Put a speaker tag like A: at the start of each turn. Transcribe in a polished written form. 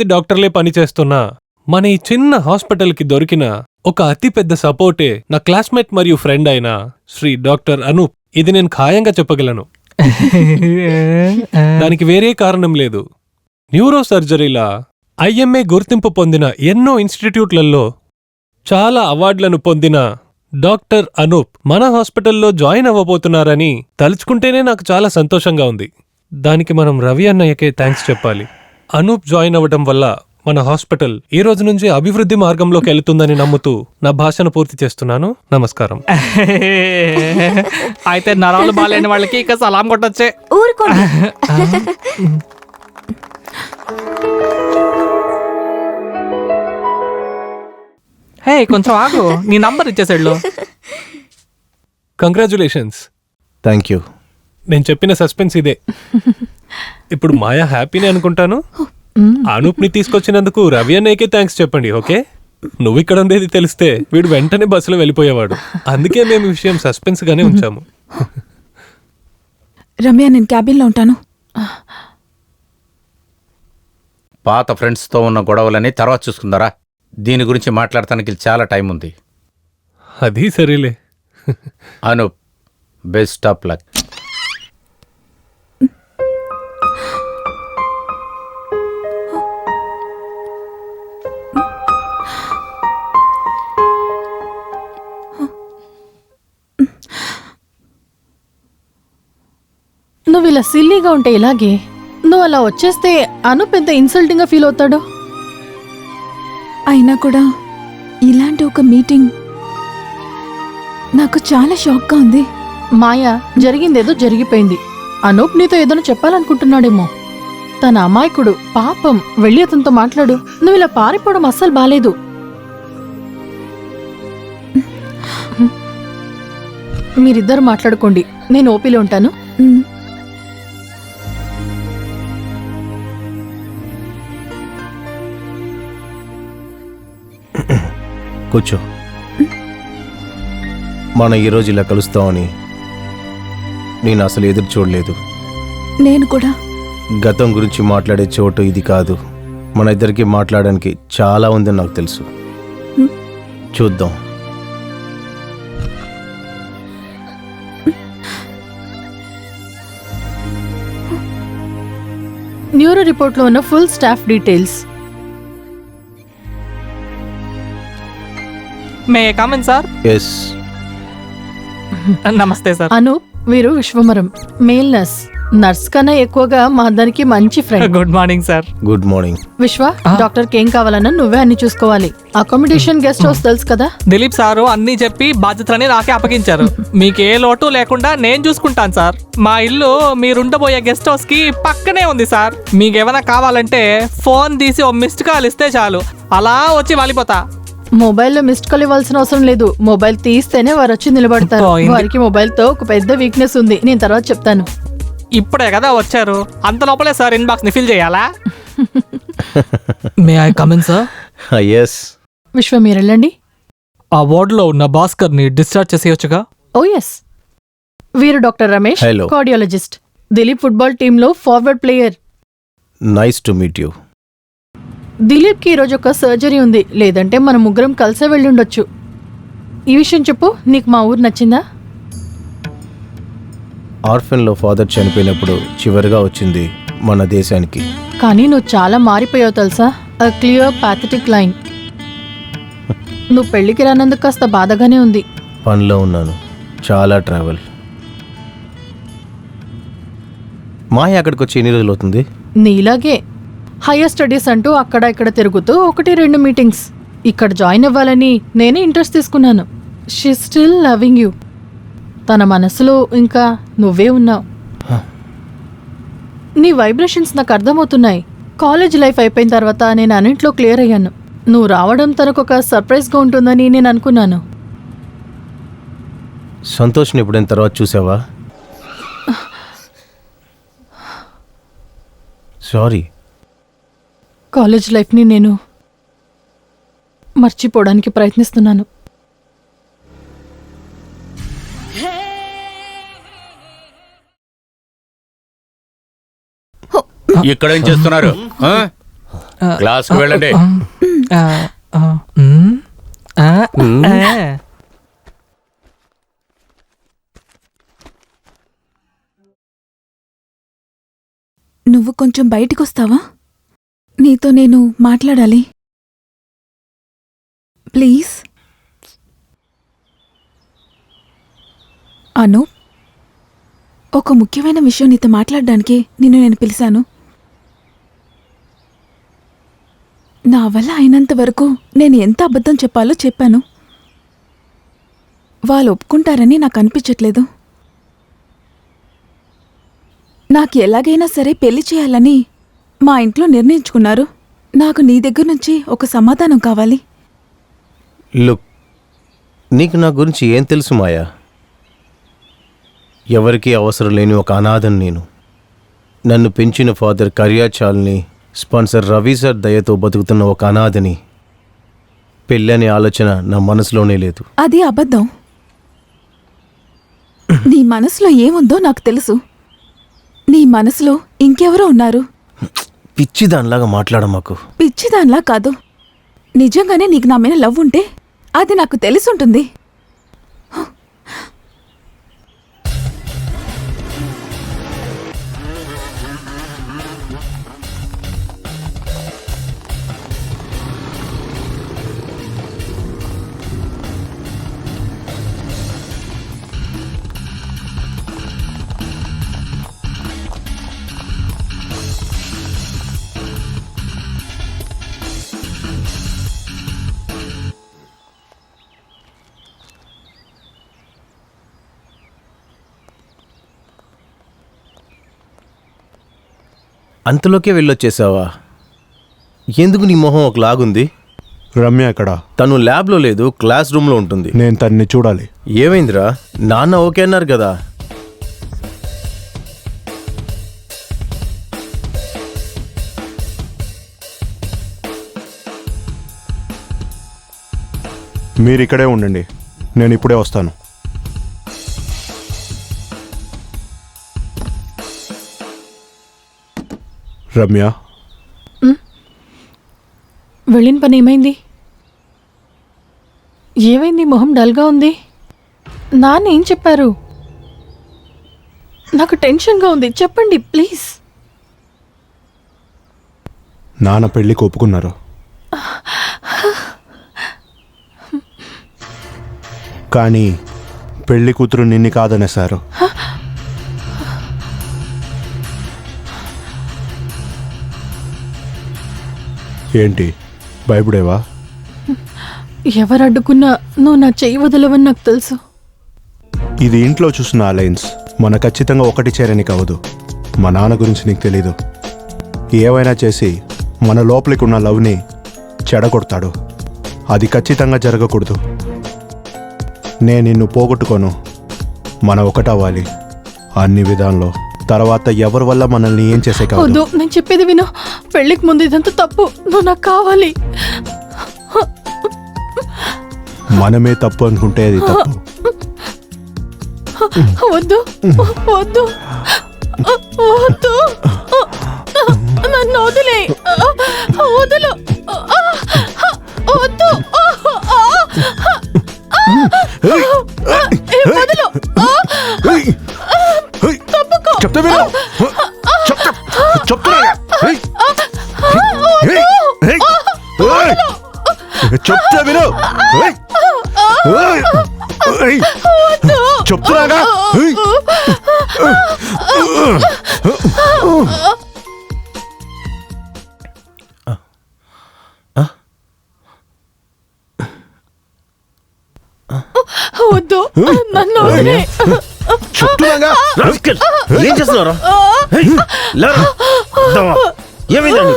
A: డాక్టర్లే పనిచేస్తున్నా మన ఈ చిన్న హాస్పిటల్కి దొరికిన ఒక అతిపెద్ద సపోర్టే నా క్లాస్మేట్ మరియు ఫ్రెండ్ అయిన శ్రీ డాక్టర్ అనూప్. ఇది నేను ఖాయంగా చెప్పగలను. దానికి వేరే కారణం లేదు. న్యూరో సర్జరీలా IMA గుర్తింపు పొందిన ఎన్నో ఇన్స్టిట్యూట్లలో చాలా అవార్డులను పొందిన డాక్టర్ అనూప్ మన హాస్పిటల్లో జాయిన్ అవ్వబోతున్నారని తలుచుకుంటేనే నాకు చాలా సంతోషంగా ఉంది. దానికి మనం రవి అన్నయ్యకే థ్యాంక్స్ చెప్పాలి. అనూప్ జాయిన్ అవ్వడం వల్ల మన హాస్పిటల్ ఈ రోజు నుంచి అభివృద్ధి మార్గంలోకి వెళుతుందని నమ్ముతూ నా భాషను పూర్తి చేస్తున్నాను. నమస్కారం.
B: అయితే నరాలు బాలేని వాళ్ళకి ఇక సలాం కొట్టొచ్చే.
C: ఊరుకోండి.
B: హే కొంచెం ఆగు, నీ నంబర్ ఇచ్చేసాడు.
A: కంగ్రాచులేషన్స్.
D: Thank you.
A: నేను చెప్పిన సస్పెన్స్ ఇదే. ఇప్పుడు మాయా హ్యాపీనే అనుకుంటాను. అనూప్ని తీసుకొచ్చినందుకు రవి అన్నయ్యకే థ్యాంక్స్ చెప్పండి. ఓకే, నువ్వు ఇక్కడ ఉండేది తెలిస్తే వీడు వెంటనే బస్సులో వెళ్ళిపోయేవాడు. అందుకే మేము ఈ విషయం సస్పెన్స్ గానే ఉంచాము.
C: రమ్య, నేను క్యాబిన్లో ఉంటాను.
E: పాత ఫ్రెండ్స్తో ఉన్న గొడవలని తర్వాత చూసుకుందారా. దీని గురించి మాట్లాడటానికి చాలా టైం ఉంది.
A: అది సరేలే.
E: Anoop, best of luck.
F: నువ్వు ఇలా సిల్లీగా ఉంటే ఇలాగే. నువ్వు అలా వచ్చేస్తే అనూప్ ఎంత ఇన్సల్టింగ్ గా ఫీల్ అవుతాడు.
C: అయినా కూడా ఇలాంటి ఒక మీటింగ్ నాకు చాలా షాక్గా ఉంది.
F: మాయా, జరిగిందేదో జరిగిపోయింది. అనూప్ నీతో ఏదైనా చెప్పాలనుకుంటున్నాడేమో. తన అమాయకుడు, పాపం. వెళ్ళి అతనితో మాట్లాడు. నువ్వు ఇలా పారిపోవడం అస్సలు బాలేదు. మీరిద్దరు మాట్లాడుకోండి, నేను ఓపీలో ఉంటాను.
C: మ్,
D: కూర్చో. మనం ఈరోజు ఇలా కలుస్తామని నేను అసలు ఎదురు చూడలేదు.
C: నేను కూడా.
D: గతం గురించి మాట్లాడే చోటు ఇది కాదు. మన ఇద్దరికి మాట్లాడడానికి చాలా ఉందని నాకు తెలుసు. చూద్దాం.
F: న్యూరో రిపోర్ట్లో ఉన్న ఫుల్ స్టాఫ్ డీటెయిల్స్.
B: మే కామన్ సార్.
D: ఎస్.
B: నమస్తే సార్.
F: అనూప్, వీరు విశ్వమరం, మేల్ నర్స్. నర్స్ కన్నా ఎక్కువగా మా అందరికి మంచి friend.
B: Good morning sir.
D: Good morning.
F: విశ్వ, డాక్టర్కి ఏం కావాలన్నా నువ్వే అన్ని చూసుకోవాలి. అకామిడేషన్, గెస్ట్ హౌస్ తెలుసు కదా.
B: దిలీప్ సారు అన్ని చెప్పి బాధ్యతలని నాకే అప్పగించారు. మీకు ఏ లోటు లేకుండా నేను చూసుకుంటాను సార్. మా ఇల్లు మీరుండబోయే గెస్ట్ హౌస్ కి పక్కనే ఉంది సార్. మీకేమైనా కావాలంటే ఫోన్ తీసి ఓ మిస్డ్ కాల్ ఇస్తే చాలు, అలా వచ్చి వాలిపోతా.
F: మొబైల్లో మిస్డ్ కాల్ ఇవ్వాల్సిన అవసరం లేదు. మొబైల్ తీస్తేనే వారు వచ్చి నిలబడతారు.
B: పోయింది.
F: వారికి మొబైల్ తో ఒక పెద్ద వీక్నెస్ ఉంది, నేను తర్వాత చెప్తాను.
B: ఇప్పుడే కదా వచ్చారు, అంత లోపలే సార్ ఇన్బాక్స్ ని ఫిల్ చేయాలా? May I come in sir?
D: Yes.
F: Vishwa, మీరు వెళ్ళండి.
B: ఆ వార్డులో ఉన్న భాస్కర్ ని డిశ్చార్జ్ చేసేయొచ్చుగా?
F: Oh yes. వీరు doctor Ramesh,
D: Hello.
F: Cardiologist. Dilip football టీంలో forward player.
D: Nice to meet you.
F: Dilip కి ఈరోజు ఒక సర్జరీ ఉంది, లేదంటే మన ముగ్గురం కలిసే వెళ్ళి ఉండొచ్చు. ఈ విషయం చెప్పు, నీకు మా ఊరు నచ్చిందా?
D: ఆర్ఫెన్లో ఫాదర్ చనిపోయినప్పుడు చివరిగా వచ్చింది మన దేశానికి.
F: కానీ నువ్వు చాలా మారిపోయావు తెలుసా. అ క్లియర్ పాథటిక్ లైన్. నువ్వు పెళ్లికి రానందుకు కాస్త బాధగానే ఉంది.
D: పనిలో ఉన్నాను, చాలా ట్రావెల్. మాయ అక్కడికి వచ్చి ఎన్ని రోజులు అవుతుంది?
F: నీలాగే హైయర్ స్టడీస్ అంటూ అక్కడ ఇక్కడ తిరుగుతూ 1-2 మీటింగ్స్. ఇక్కడ జాయిన్ అవ్వాలని నేనే ఇంట్రెస్ట్ తీసుకున్నాను. She still loving you. తన మనసులో ఇంకా నువ్వే ఉన్నావు. నీ వైబ్రేషన్స్ నాకు అర్థమవుతున్నాయి. కాలేజ్ లైఫ్ అయిపోయిన తర్వాత నేను అన్నింట్లో క్లియర్ అయ్యాను. నువ్వు రావడం తనకు ఒక సర్ప్రైజ్గా ఉంటుందని నేను అనుకున్నాను.
D: సంతోష్ని ఎప్పుడైనా తర్వాత చూసావా? సారీ.
F: కాలేజ్ లైఫ్ని నేను మర్చిపోవడానికి ప్రయత్నిస్తున్నాను.
E: ఇక్కడ ఏం చేస్తున్నారు? క్లాస్కి వెళ్ళండి.
B: ఆ, ఆ, ఉమ్, ఆ, ఆ.
C: నువ్వు కొంచెం బయటికొస్తావా? నీతో నేను మాట్లాడాలి. ప్లీజ్. అను, ఒక ముఖ్యమైన విషయం నీతో మాట్లాడడానికే నిన్ను నేను పిలిచాను. నా వల్ల అయినంత వరకు నేను ఎంత అబద్ధం చెప్పాలో చెప్పాను. వాళ్ళు ఒప్పుకుంటారని నాకు అనిపించట్లేదు. నాకు ఎలాగైనా సరే పెళ్లి చేయాలని మా ఇంట్లో నిర్ణయించుకున్నారు. నాకు నీ దగ్గర నుంచి ఒక సమాధానం కావాలి.
D: లుక్, నీకు నా గురించి ఏం తెలుసు మాయా? ఎవరికీ అవసరం లేని ఒక అనాథను నేను. నన్ను పెంచిన ఫాదర్ కరియాచాల్ని, స్పాన్సర్ రవి సార్ దయతో బతుకుతున్న ఒక అనాథని. పెళ్ళనే ఆలోచన నా మనసులోనే లేదు.
C: అది అబద్ధం. నీ మనసులో ఏముందో నాకు తెలుసు. నీ మనసులో ఇంకెవరో ఉన్నారు.
D: పిచ్చిదానిలాగా మాట్లాడమాకు.
C: పిచ్చిదాన్లా కాదు. నిజంగానే నీకు నా మీద లవ్ ఉంటే అది నాకు తెలిసుంటుంది.
D: అంతలోకే వెళ్ళొచ్చేసావా? ఎందుకు నీ మొహం ఒకలాగుంది?
G: రమ్య ఎక్కడ?
D: తను ల్యాబ్లో లేదు, క్లాస్ రూమ్లో ఉంటుంది.
G: నేను తన్ని చూడాలి.
D: ఏమైందిరా? నాన్న ఓకే అన్నారు కదా.
G: మీరు ఇక్కడే ఉండండి, నేను ఇప్పుడే వస్తాను. రమ్య,
F: వెళ్ళిన పని ఏమైంది? ఏమైంది? మొహం డల్గా ఉంది. నాన్న ఏం చెప్పారు? నాకు టెన్షన్గా ఉంది, చెప్పండి ప్లీజ్.
G: నాన్న పెళ్ళికి ఒప్పుకున్నారు. కానీ పెళ్లి కూతురు నిన్ను కాదనేశారు. ఏంటి భయపడేవా?
F: ఎవరు అడ్డుకున్నా నువ్వు నా చెయ్యి వదలవని నాకు తెలుసు.
G: ఇది ఇంట్లో చూసిన అలయన్స్ మన ఖచ్చితంగా ఒకటి చేరనికి అవ్వదు. మా నాన్న గురించి నీకు తెలీదు. ఏవైనా చేసి మన లోపలికి ఉన్న లవ్ని చెడగొడతాడు. అది ఖచ్చితంగా జరగకూడదు. నేను నిన్ను పోగొట్టుకోను. మన ఒకటవ్వాలి అన్ని విధాల్లో. తర్వాత ఎవరి వల్ల మనల్ని ఏం చేసే కాదు.
F: వద్దు, నేను చెప్పేది విను. పెళ్ళికి ముందు ఇదంతా తప్పు. నువ్వు నాకు కావాలి.
G: మనమే తప్పు అనుకుంటే అది తప్పు.
F: వద్దు వద్దు వద్దు, నన్ను వదిలే. వదులు. వద్దు. వదులు.
G: చెప్తా విను. చెప్తున్నా చెప్తా విను. చెప్తున్నాగా.
F: వద్దు, నన్ను వదిలే.
D: చెప్తున్నాగా. ఏం చేస్తున్నారా? ఏమైందండి?